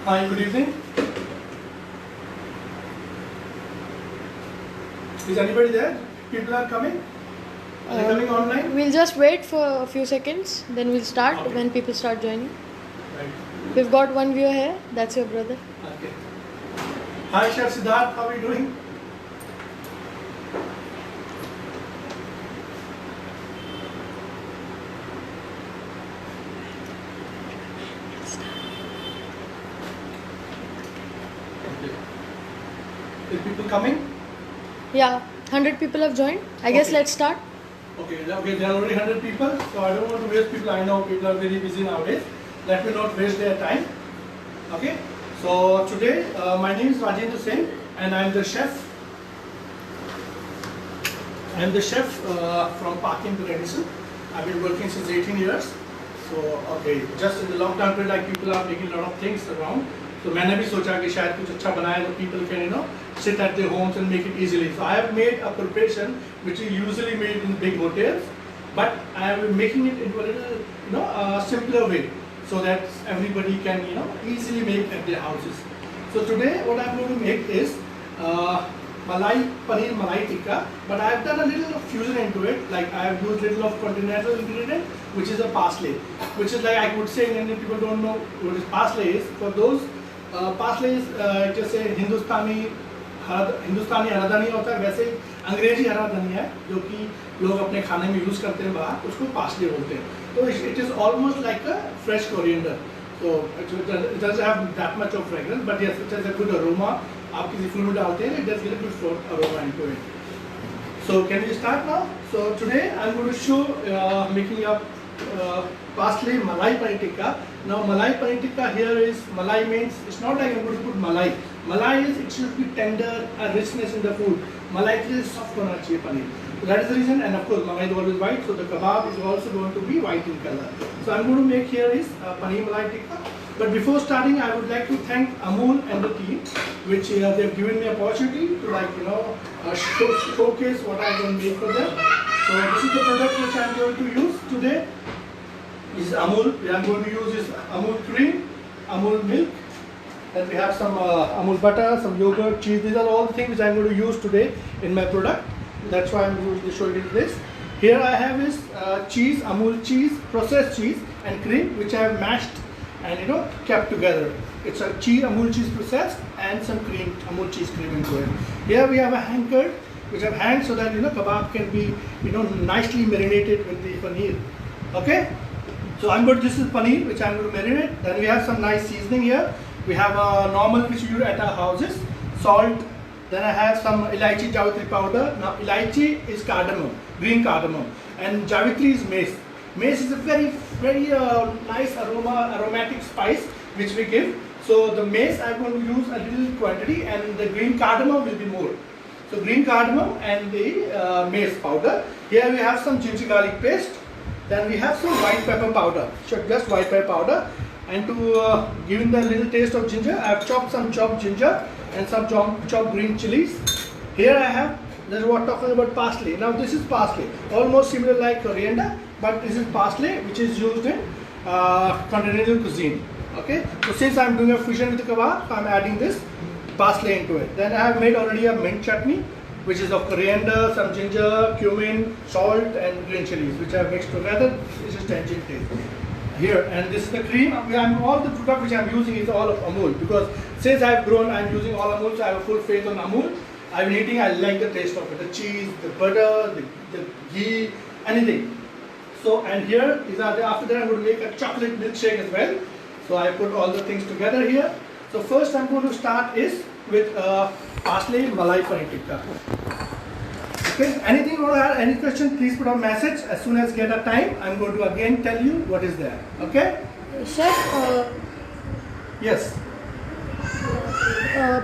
Hi, good evening. Is anybody there? People are coming? Are they coming online? We'll just wait for a few seconds, then we'll start Okay. when people start joining. Right. We've got one viewer here, that's your brother. Okay. Hi, Chef Siddharth. How are you doing? Okay. Is people coming? Yeah, 100 people have joined. I guess Okay. let's start. Okay, there are already 100 people, so I don't want to waste people. I know people are very busy nowadays. Let me not waste their time. Okay, so today my name is Rajendra Singh and I am the chef. I am the chef from Parking Radisson. I've been working since 18 years. So, okay, just in the lockdown period, like people are making a lot of things around. So मैंने भी सोचा कि शायद कुछ अच्छा बनाए तो people can sit at their homes and make it easily. So I have made a preparation which is usually made in big hotels, but I am making it into a little simpler way so that everybody can easily make at their houses. So today what I am going to make is Malai Paneer Malai Tikka, but I have done a little fusion into it. Like I have used little of continental ingredient, which is a parsley, which is like I would say in Indian people don't know what is parsley is. For those parsley is जैसे हिंदुस्तानी हरा धनिया होता है, वैसे ही अंग्रेजी हरा धनिया है जो कि लोग अपने खाने में यूज करते हैं बाहर, उसको parsley बोलते हैं. तो it is almost like a fresh coriander. So it doesn't have that much of fragrance, but yes, it has a good aroma. आप किसी फूल में डालते हैं, it does get a good aroma into it. So can we start now? So today I'm going to show making up parsley malai paneer tikka. Now malai paneer tikka here is malai means it's not like I'm going to put malai. Malai is it should be tender, a richness in the food. Malai is soft होना चाहिए paneer. So that is the reason, and of course malai is always white, so the kebab is also going to be white in color. So I'm going to make here is paneer malai tikka. But before starting, I would like to thank Amul and the team, which they've given me opportunity to showcase what I can make for them. So this is the product which I'm going to use today. This is Amul. I'm going to use this Amul cream, Amul milk. Then we have some Amul butter, some yogurt, cheese. These are all the things which I'm going to use today in my product. That's why I'm usually showing you this. Here I have is cheese, Amul cheese, processed cheese and cream, which I have mashed and kept together. It's a Amul cheese processed and some cream, Amul cheese cream into it. Here we have a hang curd, which I've hanged so that kebab can be nicely marinated with the paneer. Okay. So this is paneer which I'm going to marinate. Then we have some nice seasoning here. We have a normal which we use at our houses, salt. Then I have some elaichi jawitri powder. Now elaichi is cardamom, green cardamom, and jawitri is mace. Mace is a very nice aromatic spice which we give. So the mace I'm going to use a little quantity, and the green cardamom will be more. So green cardamom and the mace powder. Here we have some ginger garlic paste. Then we have some white pepper powder, just white pepper powder. And to give it the little taste of ginger, I have chopped some chopped ginger and some chopped green chilies. Here I have, this is what talking about parsley. Now this is parsley, almost similar like coriander, but this is parsley which is used in continental cuisine. Okay, so since I'm doing a fusion with the kebab, I'm adding this parsley into it. Then I have made already a mint chutney, which is of coriander, some ginger, cumin, salt and green chilies, which I have mixed together. This is tangent taste. Here, and this is the cream. All the product which I'm using is all of Amul, because since I've grown, I'm using all Amul, so I have full faith on Amul. I've been eating, I like the taste of it, the cheese, the butter, the ghee, anything. So, and here is after that I'm going to make a chocolate milkshake as well. So I put all the things together here. So first I'm going to start is with parsley malai paneer tikka. Okay, anything you want to add, any question, please put a message. As soon as get a time, I'm going to again tell you what is there. Okay? Chef, Yes.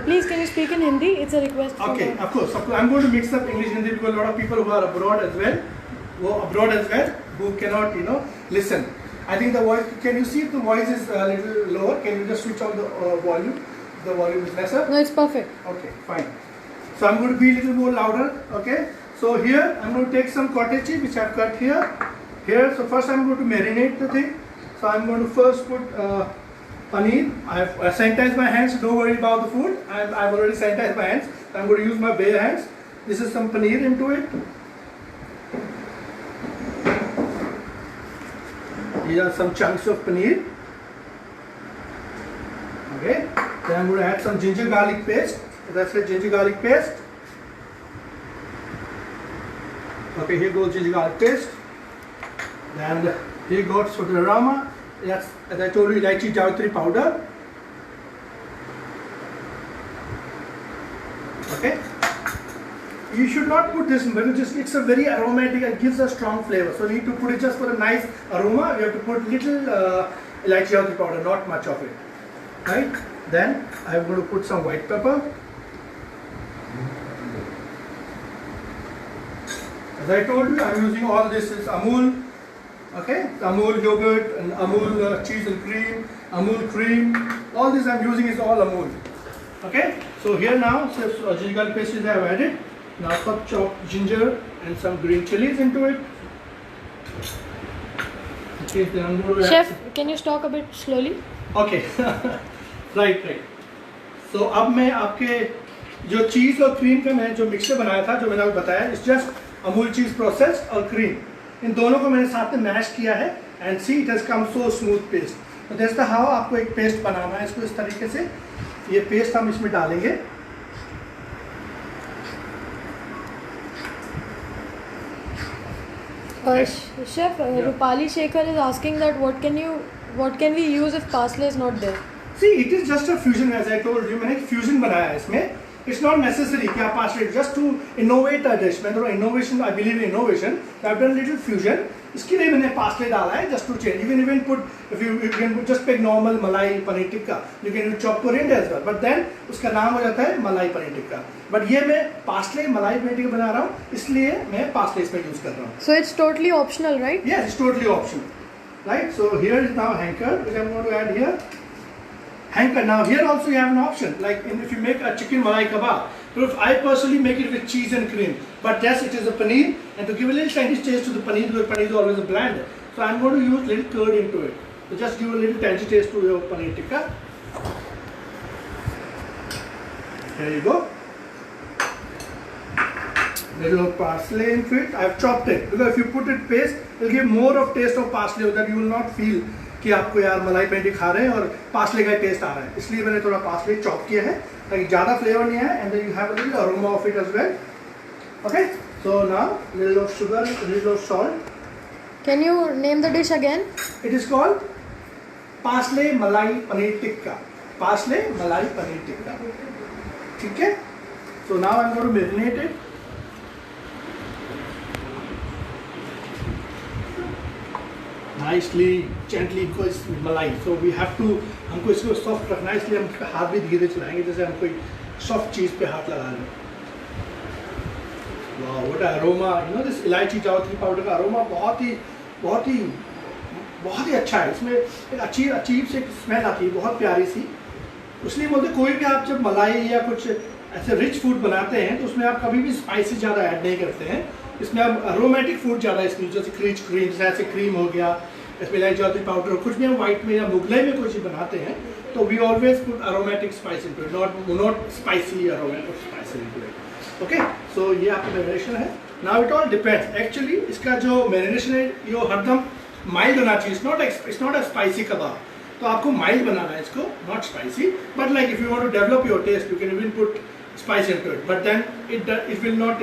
please can you speak in Hindi? It's a request. Okay, of course. I'm going to mix up English and Hindi because a lot of people who are abroad as well, who cannot, listen. I think the voice, can you see if the voice is a little lower? Can you just switch on the volume? The volume is lesser? No, it's perfect. Okay, fine. So I'm going to be a little more louder, okay? So here I'm going to take some cottage cheese which I've cut here. So first I'm going to marinate the thing. So I'm going to first put paneer. I have sanitized my hands, so don't worry about the food. I've already sanitized my hands. I'm going to use my bare hands. This is some paneer into it. These are some chunks of paneer. Okay. Then I'm going to add some ginger garlic paste. That's it, ginger garlic paste. Okay, here goes ginger garlic paste. Then here goes for the aroma. That's, as I told you, elaichi jawatri powder. Okay. You should not put this in, but it's a very aromatic and gives a strong flavor. So you need to put it just for a nice aroma. You have to put little elaichi jawatri powder, not much of it. Right. Then I'm going to put some white pepper. As I told you, I'm using all this is Amul. Okay, Amul yogurt and Amul cheese and cream, Amul cream. All this I'm using is all Amul. Okay, so here now, so ginger garlic paste I have added. Now some chopped ginger and some green chilies into it. Okay, then I'm going to Chef, can you talk a bit slowly? Okay, right. So अब मैं आपके जो चीज़ और cream का मैं जो mixture बनाया था, जो मैंने आपको बताया, it's just Amul cheese process और क्रीम, इन दोनों को मैंने साथ में मैश किया है and see it has come so smooth paste. तो दैट्स द हाउ आपको एक पेस्ट बनाना है. इसको इस तरीके से ये पेस्ट हम इसमें डालेंगे. Chef, Rupali Shekhar is asking that what can we use if parsley is not there? See, it is just a fusion, as I told you. मैंने एक fusion बनाया है इसमें. It's not necessary कि आप parsley, just to innovate a dish. मैं थोड़ा innovation, I believe in innovation. So I've done little fusion. इसके लिए मैंने parsley डाला है, just to change. You can even put, if you can just pick normal malai paneer tikka. You can chop coriander as well. But then उसका नाम हो जाता है malai paneer tikka. But ये मैं parsley malai paneer tikka बना रहा हूँ, इसलिए मैं parsley इसमें use कर रहा हूँ. So it's totally optional, right? Yes, it's totally optional. Right? So here is now hanker, which I'm going to add here. Hanker. Now here also you have an option, like if you make a chicken malai kebab. So I personally make it with cheese and cream. But yes, it is a paneer, and to give a little tangy taste to the paneer, because paneer is always a bland. So I'm going to use little curd into it. So just give a little tangy taste to your paneer tikka. There you go. Little of parsley into it. I've chopped it because if you put it paste, it will give more of taste of parsley, so that you will not feel कि आपको यार मलाई पनीर खा रहे हैं और parsley का test आ रहा है. इसलिए मैंने थोड़ा पार्सले चॉप किया है ताकि ज़्यादा फ्लेवर नहीं आए, and then you have a little aroma of it as well. Okay, so now little of sugar, little of salt. Can you name the dish again? It is called parsley malai paneer tikka. Parsley malai paneer tikka. ठीक है. So now I am going to marinate it. Nicely, gently, because malai. So we have to, हमको इसको soft रखना है, इसलिए हम हाथ भी धीरे चलाएंगे जैसे हम कोई सॉफ्ट चीज़ पे हाथ लगा रहे हैं. Wow, what an aroma! You know this इलायची जावित्री पाउडर का अरोमा बहुत ही अच्छा है. इसमें एक अजीब से स्मेल आती है, बहुत प्यारी सी. इसलिए बोलते कोई भी आप जब मलाई या कुछ ऐसे रिच फूड बनाते हैं तो उसमें आप कभी भी स्पाइसी ज़्यादा ऐड नहीं करते हैं. इसमें आप अरोमेटिक फूड ज़्यादा, इसमें जैसे क्रीच क्रीम, जैसे क्रीम हो गया, इसमें इलायची जावित्री पाउडर, कुछ भी हम व्हाइट में या मुगलई में कोई चीज़ बनाते हैं तो we always put aromatic spice into it, not spicy aromatic spice into it. Okay, so ये आपका मैरिनेशन है. Now it all depends. Actually इसका जो मैरिनेशन है ये हरदम माइल्ड होना चाहिए. It's not a spicy kebab. तो आपको माइल्ड बनाना है इसको, not spicy. But like if you want to develop your taste you can even put spice into it, but then it will not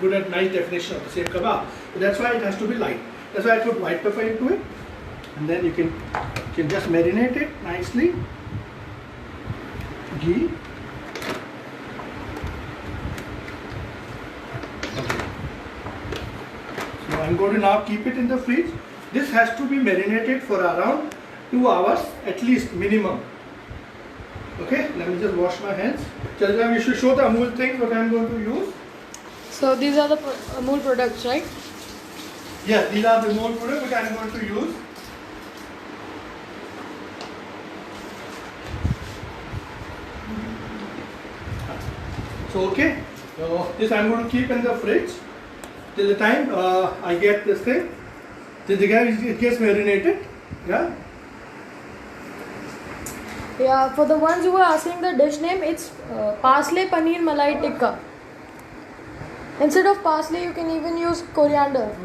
good at nice definition of the same kebab. So that's why it has to be light. That's why I put white pepper into it, and then you can just marinate it nicely. Ghee. Okay. So I'm going to now keep it in the fridge. This has to be marinated for around 2 hours at least minimum. Okay, let me just wash my hands. Chalika, we should show the Amul things what I am going to use. So these are the Amul products, right? Yes, these are the Amul products which I am going to use. So okay, so this I am going to keep in the fridge till the time I get this thing. Till the time it gets marinated. Yeah. Yeah, for the ones who are asking the dish name, it's parsley paneer malai tikka. Instead of parsley, you can even use coriander.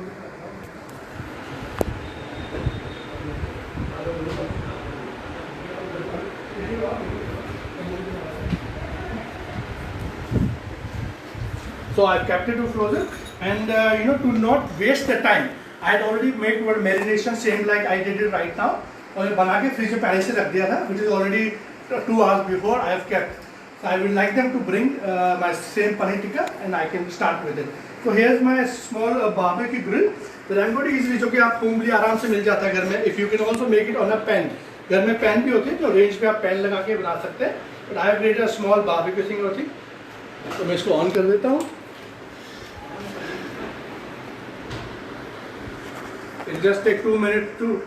So I've kept it to frozen, and to not waste the time, I had already made one marination same like I did it right now. और बना के fridge में पहले से रख दिया था, which is already 2 hours before I have kept. So I would like them to bring my same paneer tikka, and I can start with it. So here's my small barbecue grill that I'm going to easily, जो कि आप homely आराम से मिल जाता है घर में. If you can also make it on a pan. घर में पैन भी होते हैं तो रेंज पे आप पैन लगा के बना सकते हैं. But I have created a small barbecue thing. तो मैं इसको ऑन कर देता हूँ. It just take 2 minutes to.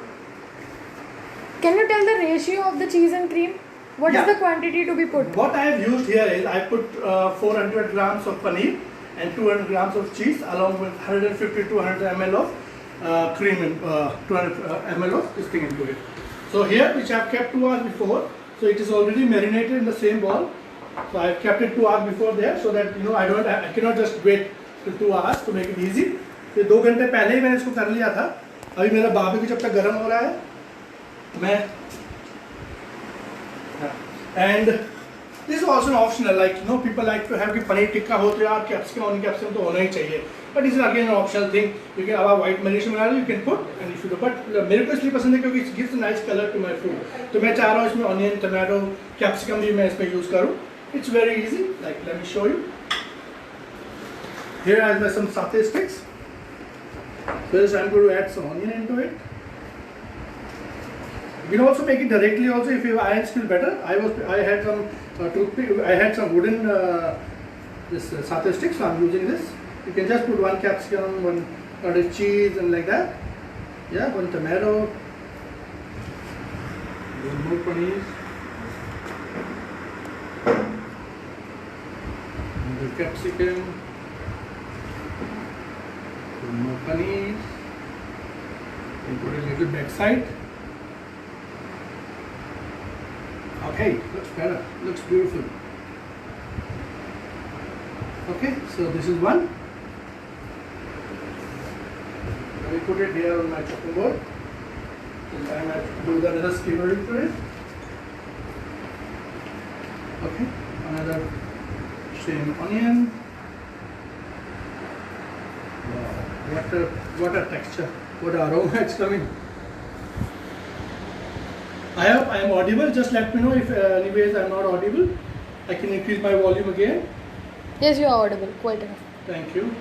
Can you tell the ratio of the cheese and cream? What is Yeah. the quantity to be put? What I have used here is I put 400 grams of paneer and 200 grams of cheese along with 150 to 200 ml of cream and 200 ml of this thing into it. So here, which I have kept 2 hours before, so it is already marinated in the same bowl. So I have kept it 2 hours before there, so that I cannot just wait till 2 hours to make it easy. तो 2 घंटे पहले ही मैंने इसको कर लिया था. अभी मेरा बारबेक्यू जब तक गर्म हो रहा है, मैं and this is also an optional, like people like to have कि पनीर टिक्का हो तो यार कैप्सिकम ऑन कैप्सिकम तो होना ही चाहिए, but this is again an optional thing. You can, अब आप white marination बना लो, you can put, and if you do, but मेरे को इसलिए पसंद है क्योंकि it gives a nice color to my food. तो मैं चाह रहा हूँ इसमें ऑनियन, टमाटो, कैप्सिकम भी मैं इसमें यूज करूँ. It's very easy. Like let me show you. Here I have some satay sticks. First I'm going to add some onion into it. You can also make it directly also if you have iron steel better. I had some toothpick, I had some wooden this satay sticks, so I'm using this. You can just put 1 capsicum, 1 cottage cheese and like that. Yeah, 1 tomato, 1 more paneer, another capsicum, 1 more paneer, and put a little backside. Okay, looks better, looks beautiful. Okay, so this is one. Let me put it here on my chopping board. This time I do the another skewer into it. Okay, another same onion. Wow, what a texture, what aroma it's coming. I hope I am audible. Just let me know if anyways I am not audible. I can increase my volume again. Yes, you are audible, quite enough. Thank you.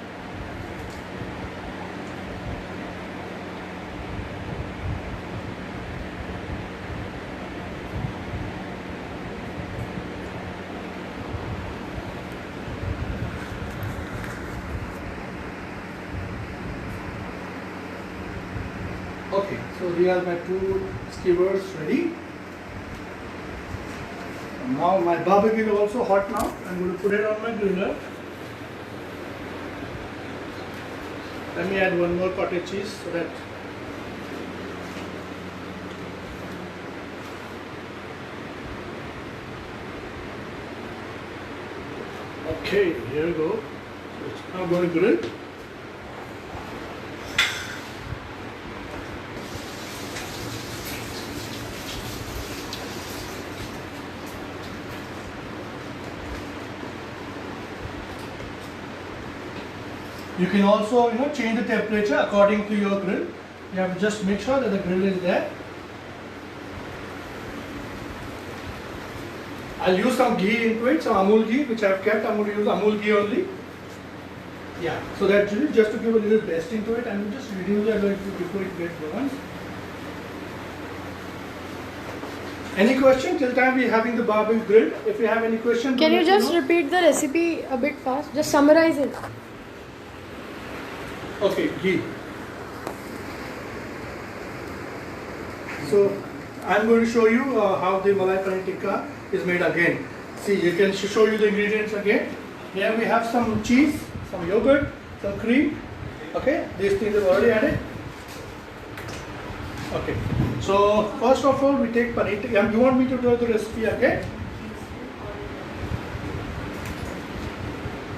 Okay, so here are my 2 skewers ready. Now my barbecue is also hot now. I'm going to put it on my griller. Let me add 1 more cottage cheese so that okay, here we go. So it's now going to grill. You can also change the temperature according to your grill. You have to just make sure that the grill is there. I'll use some ghee into it, some Amul ghee which I have kept. I'm going to use Amul ghee only. Yeah, so that just to give a little basting to it, and we'll just reduce it a little before it gets burnt. Any question till time we're having the barbecue grill? If you have any question, Can you just repeat the recipe a bit fast? Just summarize it. Okay, ghee. So I'm going to show you how the Malai Paneer Tikka is made again. See, you can show you the ingredients again. Here we have some cheese, some yogurt, some cream. Okay, these things are already added. Okay. So first of all, we take paneer tikka. You want me to do the recipe again?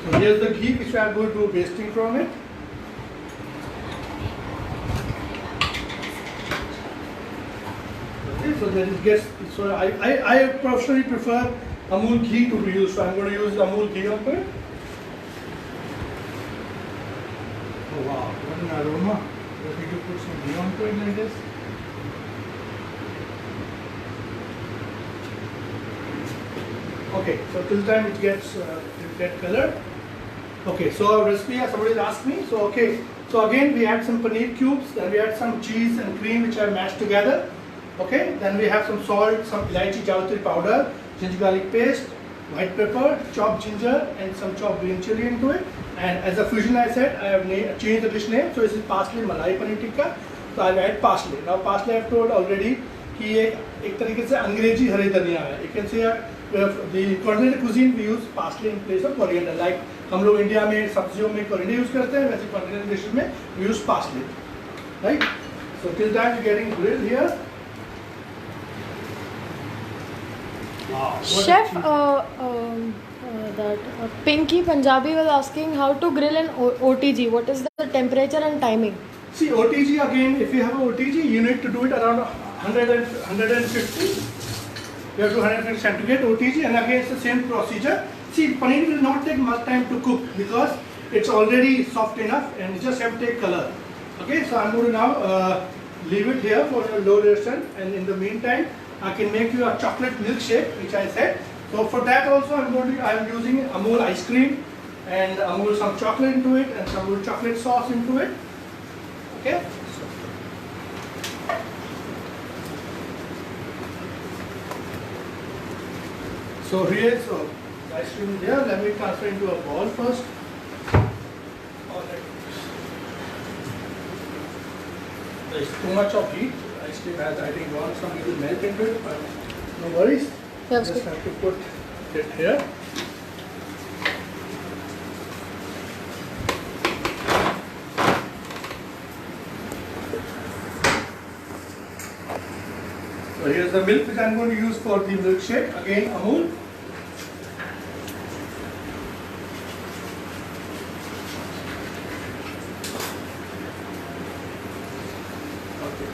So here's the ghee which we are going to do basting from it. Okay, so that it gets. So I personally prefer Amul ghee to be used. So I'm going to use Amul ghee on it. Oh wow, what an aroma! Let me put some ghee on it like this. Okay, so till time it gets color. Okay, so our recipe, somebody asked me. So okay, so again we add some paneer cubes, then we add some cheese and cream which are mashed together. Okay, then we have some salt, some elaichi jawatri powder, ginger garlic paste, white pepper, chopped ginger, and some chopped green chili into it. And as a fusion, I said I have changed the dish name. So this is parsley malai paneer tikka. So I've added parsley. Now parsley I've told already कि एक तरीके से अंग्रेजी हरी धनिया है. You can say the continental cuisine we use parsley in place of coriander. Like हम लोग India में सब्जियों में coriander use करते हैं, वैसे continental dishes में we use parsley, right? So till that we're getting grilled here. Wow, Chef, Pinky Punjabi was asking how to grill an OTG. What is the temperature and timing? See, OTG again, if you have an OTG, you need to do it around 150. You have to 150 centigrade OTG, and again it's the same procedure. See, paneer will not take much time to cook because it's already soft enough and you just have to take color. Okay, so I'm going to now leave it here for a low radiation, and in the meantime, I can make you a chocolate milkshake, which I said. So for that also, I'm using Amul ice cream and Amul some chocolate into it and some Amul chocolate sauce into it. Okay. So here, so the ice cream is there. Let me transfer into a ball first. There's too much of heat. Ice cream has, I think, gone some little melt into it, but no worries. That's Just good. have to put it here. So here's the milk which I'm going to use for the milkshake. Again, Amul. Okay.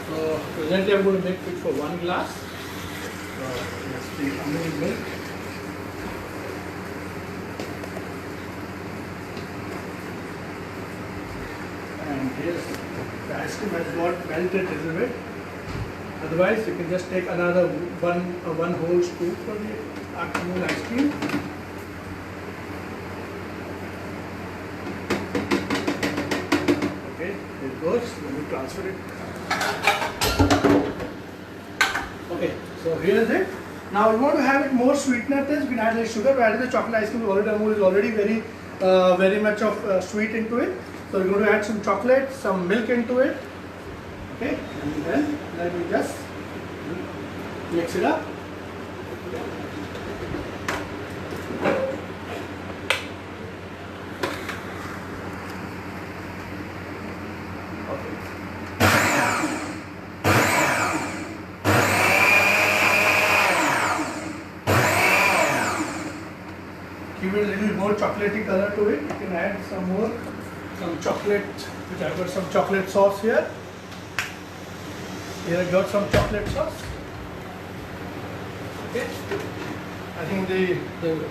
So presently I'm going to make it for 1 glass. So let's the Amul milk. And here's the ice cream has got melted a little bit. Otherwise, you can just take another one whole scoop for the Amul ice cream. Okay, there it goes. Let me transfer it. Okay, so here is it. Now, we want to have it more sweetener test. We can add the sugar. We added the chocolate ice cream. Already Amul is already very much of sweet into it. So we're going to add some chocolate, some milk into it. Okay, and then let me just mix it up. Give it a little more chocolatey color to it. You can add some chocolate, which I've got some chocolate sauce here. Here I got some chocolate sauce. Okay. I think the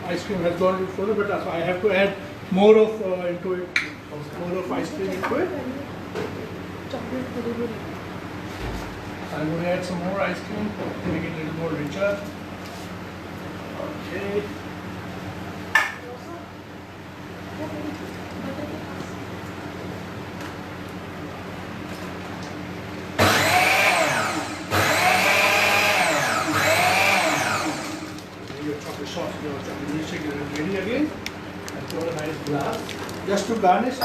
ice cream has gone further, but so I have to add more of into it, more of ice cream into it. Chocolate very good. I'm going to add some more ice cream to make it a little more richer. Okay. Sauce, your chocolate milkshake is ready again. And pour a nice glass. Just to garnish it,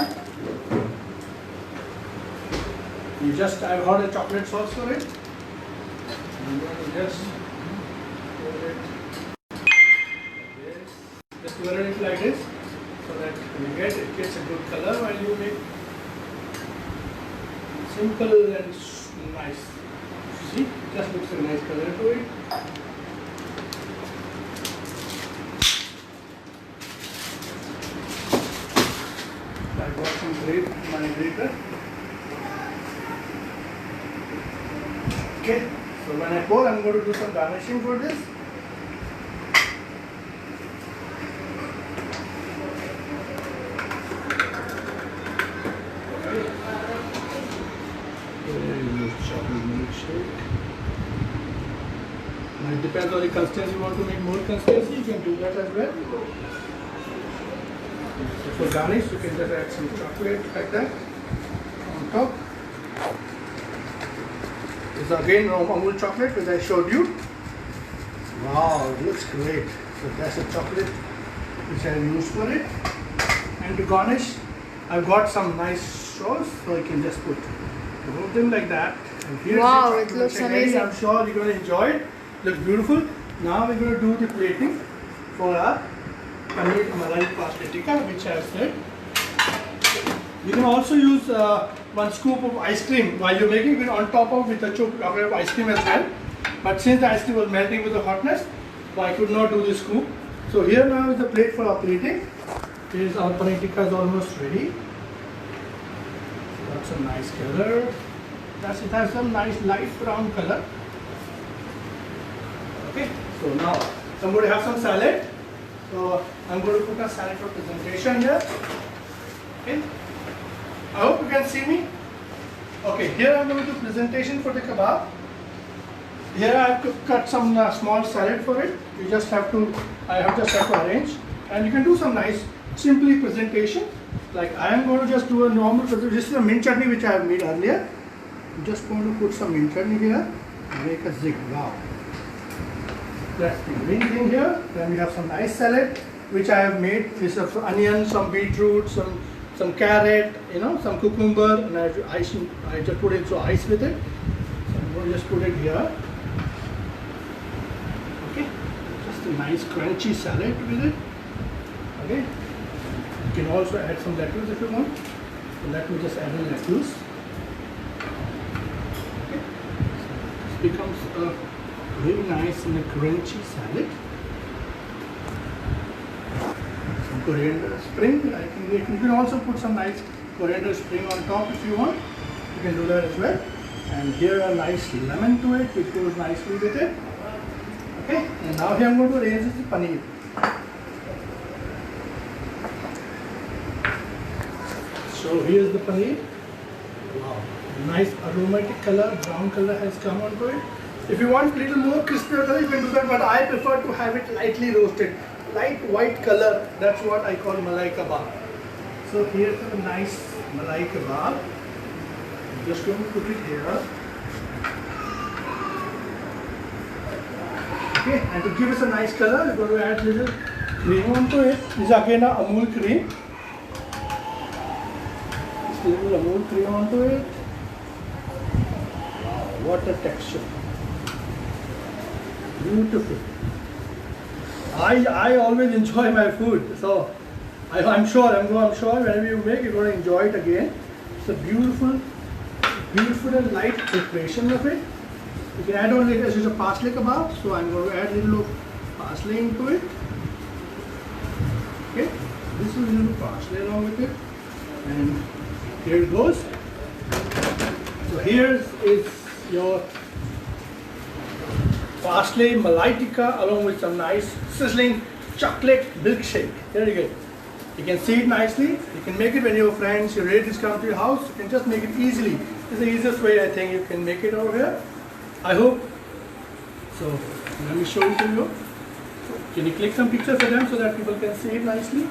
I've got a chocolate sauce for it. I'm going to just pour it like this. Just pour it like this, so that it gets a good color while you make. Simple and nice. See, just looks a nice color to it. I got some grape in my grater. Okay, so when I pour, I'm going to do some garnishing for this. Chocolate milkshake. Now it depends on the consistency. You want to make more consistency, you can do that as well. So for garnish, you can just add some chocolate like that on top. This is again Amul chocolate which I showed you. Wow, it looks great. So that's the chocolate which I used for it. And to garnish, I've got some nice straws, so I can just put them like that. And here's Wow, the it looks milkshake ready. amazing. I'm sure you're going to enjoy it. Looks beautiful. Now we're going to do the plating for our paneer malai pasta tikka, which I have said. You can also use 1 scoop of ice cream while you're making it on top of with a chocolate of ice cream as well. But since the ice cream was melting with the hotness, so I could not do the scoop. So here now is the plate for our plating. Here's our paneer tikka is almost ready. Got some nice color. It has some nice light brown color. Okay, so now I'm going to have some salad. So I'm going to put a salad for presentation here. Okay, I hope you can see me. Okay, here I'm going to do presentation for the kebab. Here I have to cut some small salad for it. You just have to, just have to arrange, and you can do some nice simply presentation. Like I am going to just do a normal presentation. This is a mint chutney which I have made earlier. I'm just going to put some mint chutney here and make a zig. Wow. That's the main thing here. Then we have some nice salad which I have made. This is onion, some beetroot, some carrot, some cucumber, and I just put it so ice with it. So I'm going to just put it here. Okay, just a nice crunchy salad with it. Okay, you can also add some lettuce if you want. So let me just add in lettuce. Okay, so this becomes a very nice and a crunchy salad. Some coriander spring. You can also put some nice coriander spring on top if you want. You can do that as well. And here a nice lemon to it, which goes nicely with it. Okay, and now here I'm going to arrange the paneer. So here's the paneer. Wow, nice aromatic color, brown color has come onto it. If you want a little more crispier color, you can do that, but I prefer to have it lightly roasted. Light white color, that's what I call malai kebab. So here's a nice malai kebab. I'm just going to put it here. Okay, and to give us a nice color, we're going to add little cream onto it. This is again a Amul cream. Just a little Amul cream onto it. Wow, what a texture. Beautiful. I always enjoy my food, so I'm sure whenever you make, you're going to enjoy it again. It's a beautiful and light preparation of it. You can add on later, this is a parsley kebab, so I'm going to add a little of parsley into it. Okay, this is a little parsley along with it, and here it goes. So here is your parsley malai tikka along with some nice sizzling chocolate milkshake. There you go. You can see it nicely. You can make it when your friends, your relatives come to your house. You can just make it easily. It's the easiest way I think you can make it over here. I hope. So let me show it to you. Can you click some pictures for them so that people can see it nicely?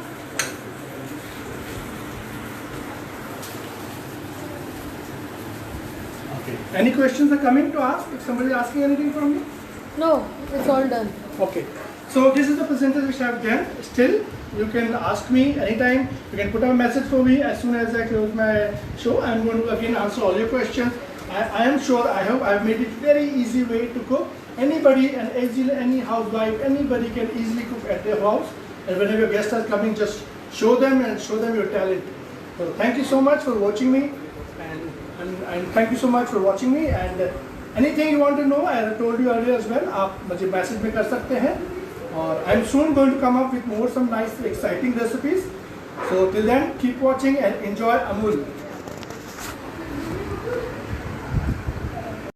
Okay. Any questions are coming to ask? If somebody is asking anything from you? No, it's all done. Okay. So this is the presentation which I have done. Still, you can ask me anytime. You can put a message for me as soon as I close my show. I'm going to again answer all your questions. I am sure, I hope I've made it very easy way to cook. Anybody and any housewife, anybody can easily cook at their house. And whenever your guests are coming, just show them your talent. So thank you so much for watching me, and thank you so much for watching me. And anything you want to know, I told you earlier as well, आप मुझे message में कर सकते हैं, और I am soon going to come up with more some nice exciting recipes. So till then, keep watching and enjoy Amul.